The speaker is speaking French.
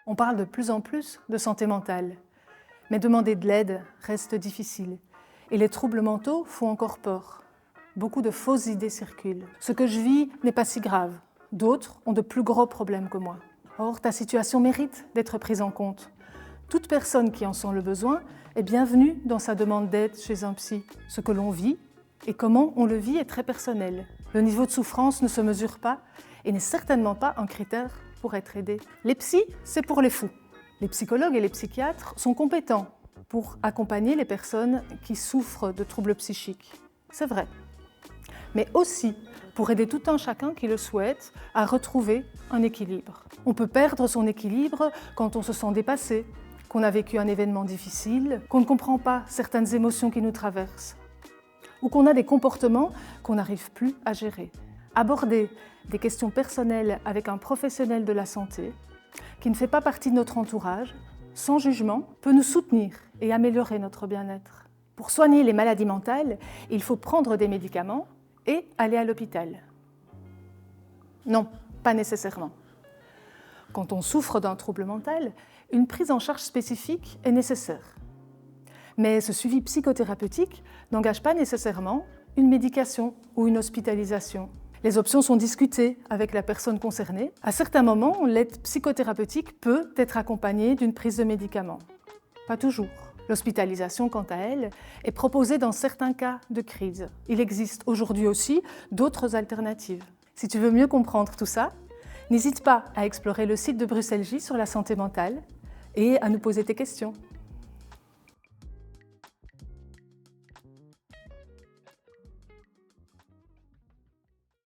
On parle de plus en plus de santé mentale, mais demander de l'aide reste difficile et les troubles mentaux font encore peur. Beaucoup de fausses idées circulent. Ce que je vis n'est pas si grave. D'autres ont de plus gros problèmes que moi. Or, ta situation mérite d'être prise en compte. Toute personne qui en sent le besoin est bienvenue dans sa demande d'aide chez un psy. Ce que l'on vit et comment on le vit est très personnel. Le niveau de souffrance ne se mesure pas et n'est certainement pas un critère pour être aidé. Les psys, c'est pour les fous. Les psychologues et les psychiatres sont compétents pour accompagner les personnes qui souffrent de troubles psychiques. C'est vrai. Mais aussi pour aider tout un chacun qui le souhaite à retrouver un équilibre. On peut perdre son équilibre quand on se sent dépassé, qu'on a vécu un événement difficile, qu'on ne comprend pas certaines émotions qui nous traversent, ou qu'on a des comportements qu'on n'arrive plus à gérer. Aborder des questions personnelles avec un professionnel de la santé, qui ne fait pas partie de notre entourage, sans jugement, peut nous soutenir et améliorer notre bien-être. Pour soigner les maladies mentales, il faut prendre des médicaments et aller à l'hôpital. Non, pas nécessairement. Quand on souffre d'un trouble mental, une prise en charge spécifique est nécessaire. Mais ce suivi psychothérapeutique n'engage pas nécessairement une médication ou une hospitalisation. Les options sont discutées avec la personne concernée. À certains moments, l'aide psychothérapeutique peut être accompagnée d'une prise de médicaments. Pas toujours. L'hospitalisation, quant à elle, est proposée dans certains cas de crise. Il existe aujourd'hui aussi d'autres alternatives. Si tu veux mieux comprendre tout ça, n'hésite pas à explorer le site de Bruxelles J sur la santé mentale et à nous poser tes questions.